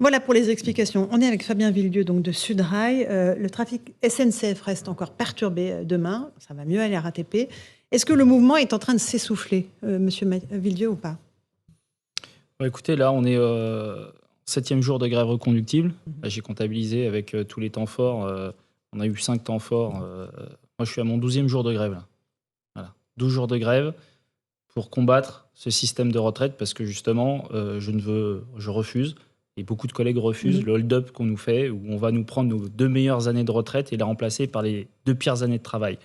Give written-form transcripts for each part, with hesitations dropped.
Voilà pour les explications. On est avec Fabien Villedieu, donc de Sudrail. Le trafic SNCF reste encore perturbé demain. Ça va mieux à la RATP. Est-ce que le mouvement est en train de s'essouffler, monsieur Villedieu, ou pas? Écoutez, là, on est 7e jour de grève reconductible. Là, j'ai comptabilisé avec tous les temps forts. On a eu 5 temps forts. Moi, je suis à mon 12e jour de grève. Là. Voilà. 12 jours de grève pour combattre ce système de retraite parce que justement, je refuse. Et beaucoup de collègues refusent le hold-up qu'on nous fait, où on va nous prendre nos 2 meilleures années de retraite et les remplacer par les 2 pires années de travail.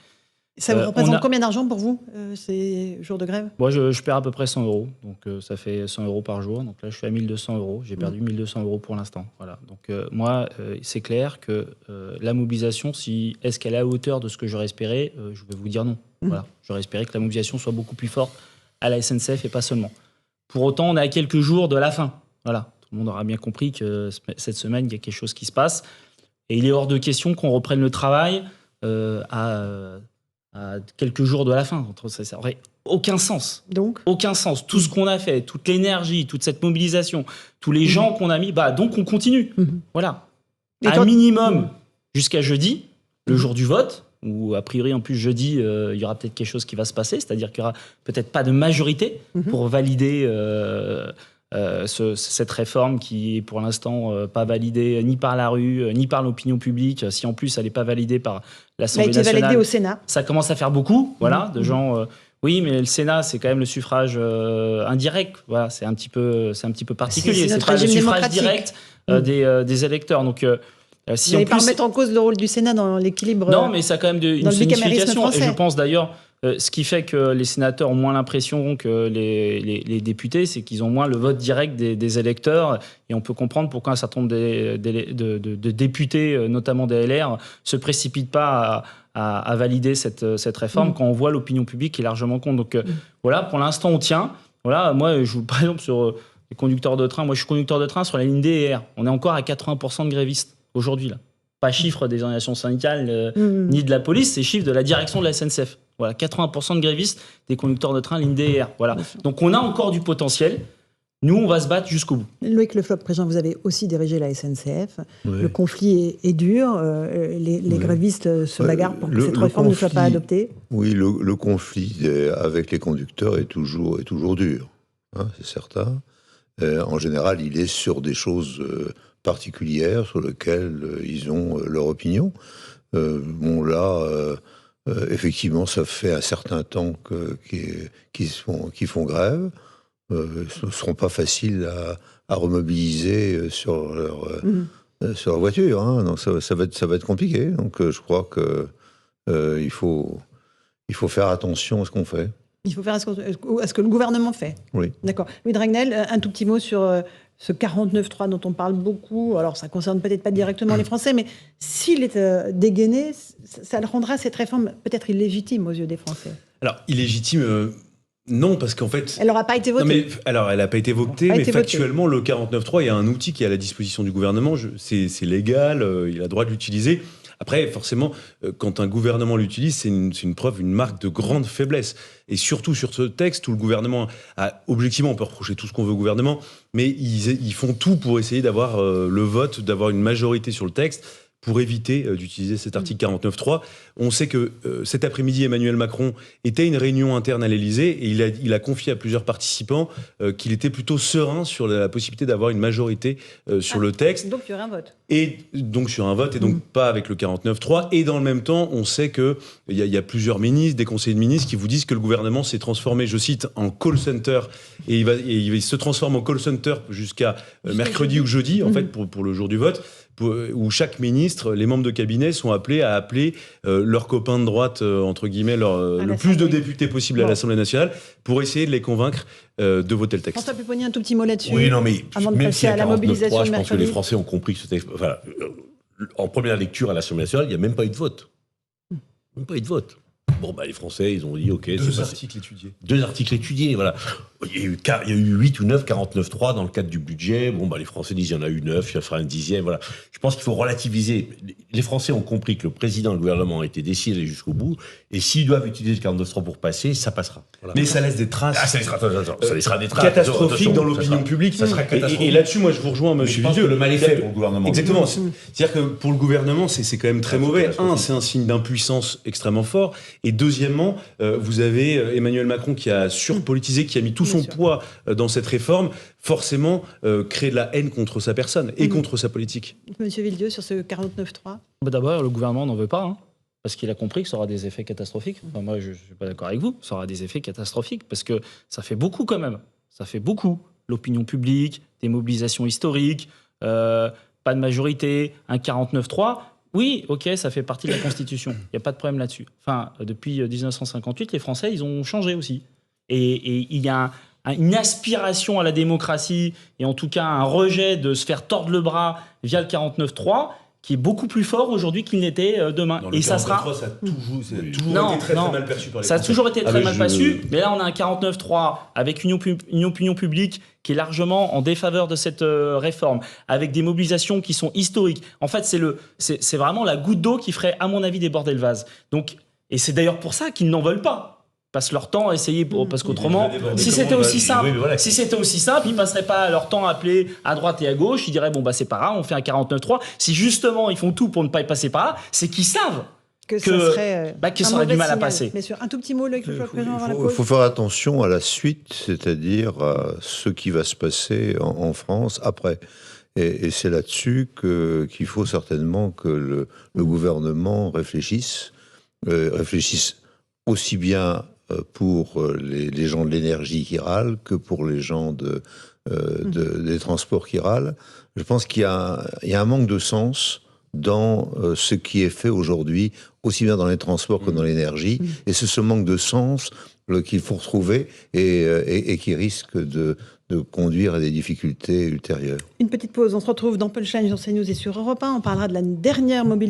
Ça vous représente combien d'argent pour vous, ces jours de grève? Moi, je perds à peu près 100 euros. Donc, ça fait 100 euros par jour. Donc là, je suis à 1200 euros. J'ai perdu 1200 euros pour l'instant. Voilà. Donc, moi, c'est clair que la mobilisation, est-ce qu'elle est à la hauteur de ce que j'aurais espéré? Je vais vous dire non. Voilà. J'aurais espéré que la mobilisation soit beaucoup plus forte à la SNCF et pas seulement. Pour autant, on est à quelques jours de la fin. Voilà. Tout le monde aura bien compris que cette semaine, il y a quelque chose qui se passe. Et il est hors de question qu'on reprenne le travail à quelques jours de la fin. Ça n'aurait aucun sens. Donc aucun sens. Tout ce qu'on a fait, toute l'énergie, toute cette mobilisation, tous les gens qu'on a mis, donc on continue. Voilà. Minimum jusqu'à jeudi, le jour du vote, où a priori en plus jeudi, il y aura peut-être quelque chose qui va se passer, c'est-à-dire qu'il n'y aura peut-être pas de majorité pour valider cette réforme qui est pour l'instant pas validée ni par la rue, ni par l'opinion publique. Si en plus elle n'est pas validée par l'Assemblée nationale, elle a été validée au Sénat. Ça commence à faire beaucoup, de gens. Oui, mais le Sénat, c'est quand même le suffrage indirect. Voilà, c'est un petit peu particulier. C'est pas le suffrage direct des électeurs. Donc, si vous n'allez pas remettre en cause le rôle du Sénat dans l'équilibre. Non, mais ça a quand même une signification. Et je pense d'ailleurs. Ce qui fait que les sénateurs ont moins l'impression que les députés, c'est qu'ils ont moins le vote direct des électeurs. Et on peut comprendre pourquoi un certain nombre de députés, notamment des LR, se précipitent pas à valider cette réforme quand on voit l'opinion publique qui est largement contre. Donc voilà, pour l'instant, on tient. Voilà, moi, par exemple, sur les conducteurs de train, moi, je suis conducteur de train sur la ligne D et R. On est encore à 80% de grévistes aujourd'hui, là. Pas chiffre des organisations syndicales ni de la police, c'est chiffre de la direction de la SNCF. Voilà, 80% de grévistes des conducteurs de train ligne D et R. Voilà. Donc on a encore du potentiel. Nous, on va se battre jusqu'au bout. Loïc Le Floch, président, vous avez aussi dirigé la SNCF. Oui. Le conflit est dur. Les grévistes se bagarrent pour que cette réforme ne soit pas adoptée. Oui, le conflit avec les conducteurs est toujours dur, c'est certain. En général, il est sur des choses particulières sur lesquelles ils ont leur opinion. Effectivement, ça fait un certain temps qu'ils font grève. Ce ne seront pas faciles à remobiliser sur leur voiture. Donc ça va être compliqué. Donc je crois qu'il faut faire attention à ce qu'on fait. Il faut faire à ce que le gouvernement fait. Oui. D'accord. Louis Dragnel, un tout petit mot sur ce 49.3 dont on parle beaucoup. Alors, ça ne concerne peut-être pas directement les Français, mais s'il est dégainé, ça le rendra cette réforme peut-être illégitime aux yeux des Français. Alors, illégitime, non, parce qu'en fait... Elle n'aura pas été votée. Non, mais, alors, elle n'a pas été votée, mais factuellement, le 49.3, il y a un outil qui est à la disposition du gouvernement. C'est légal, il a le droit de l'utiliser. Après, forcément, quand un gouvernement l'utilise, c'est une preuve, une marque de grande faiblesse. Et surtout sur ce texte où le gouvernement objectivement, on peut reprocher tout ce qu'on veut au gouvernement, mais ils font tout pour essayer d'avoir le vote, d'avoir une majorité sur le texte, pour éviter d'utiliser cet article 49.3. On sait que cet après-midi, Emmanuel Macron était à une réunion interne à l'Élysée et il a confié à plusieurs participants qu'il était plutôt serein sur la possibilité d'avoir une majorité sur le texte. Donc il y aurait un vote. Et donc sur un vote, et donc pas avec le 49.3. Et dans le même temps, on sait qu'il y a plusieurs ministres, des conseillers de ministres qui vous disent que le gouvernement s'est transformé, je cite, en call center. Et il se transforme en call center jusqu'à mercredi ou jeudi, en fait, pour le jour du vote, où chaque ministre, les membres de cabinet sont appelés à appeler leurs copains de droite, entre guillemets, le plus de députés possible à l'Assemblée nationale, pour essayer de les convaincre de voter le texte. François Pupponi, un tout petit mot là-dessus. Oui, non, mais avant de même passer si à la mobilisation je pense que les Français ont compris que ce texte... Enfin, en première lecture à l'Assemblée nationale, il n'y a même pas eu de vote. Même pas eu de vote. Bon, les Français, ils ont dit, OK. Deux articles étudiés. 2 articles étudiés, voilà. Il y a eu 8 ou 9 49.3 dans le cadre du budget. Bon, les Français disent, il y en a eu 9, il y en fera un 10e, voilà. Je pense qu'il faut relativiser. Les Français ont compris que le président et le gouvernement ont été décidés d'aller jusqu'au bout. Et s'ils doivent utiliser le 49.3 pour passer, ça passera. Voilà. Mais ça laisse des traces. Ça laissera des traces. Catastrophiques dans l'opinion publique. Ça sera catastrophique. Et là-dessus, moi, je vous rejoins, monsieur Villedieu. Le mal est fait pour le gouvernement. Exactement. C'est-à-dire que pour le gouvernement, c'est quand même très mauvais. C'est un signe d'impuissance extrêmement fort. Et deuxièmement, vous avez Emmanuel Macron qui a surpolitisé, qui a mis tout son poids dans cette réforme, forcément créer de la haine contre sa personne et contre sa politique. Monsieur Villedieu, sur ce 49.3 ? D'abord, le gouvernement n'en veut pas, parce qu'il a compris que ça aura des effets catastrophiques. Enfin, moi, je ne suis pas d'accord avec vous, ça aura des effets catastrophiques, parce que ça fait beaucoup quand même. Ça fait beaucoup. L'opinion publique, des mobilisations historiques, pas de majorité, un 49.3. Oui, OK, ça fait partie de la Constitution. Il n'y a pas de problème là-dessus. Enfin, depuis 1958, les Français, ils ont changé aussi. Et il y a une aspiration à la démocratie, et en tout cas un rejet de se faire tordre le bras via le 49.3, qui est beaucoup plus fort aujourd'hui qu'il n'était demain. Et ça sera... Ça a toujours été très mal perçu par les Français. Ça a toujours été très mal perçu, mais là on a un 49.3 avec une opinion publique qui est largement en défaveur de cette réforme, avec des mobilisations qui sont historiques. En fait, c'est vraiment la goutte d'eau qui ferait, à mon avis, déborder le vase. Donc, et c'est d'ailleurs pour ça qu'ils n'en veulent pas. Passent leur temps à essayer, parce qu'autrement, si c'était aussi simple, ils passeraient pas leur temps à appeler à droite et à gauche, ils diraient c'est pas grave, on fait un 49.3. Si justement ils font tout pour ne pas y passer par là, c'est qu'ils savent que ça aurait du mal à passer. Mais sur un tout petit mot, il faut faire attention à la suite, c'est-à-dire à ce qui va se passer en France après. Et c'est là-dessus qu'il faut certainement que le gouvernement réfléchisse aussi bien pour les gens de l'énergie qui râlent que pour les gens des transports qui râlent. Je pense qu'il y a un manque de sens dans ce qui est fait aujourd'hui, aussi bien dans les transports que dans l'énergie. Et c'est ce manque de sens qu'il faut retrouver et qui risque de conduire à des difficultés ultérieures. Une petite pause, on se retrouve dans Punchline sur CNews et sur Europe 1. On parlera de la dernière mobilisation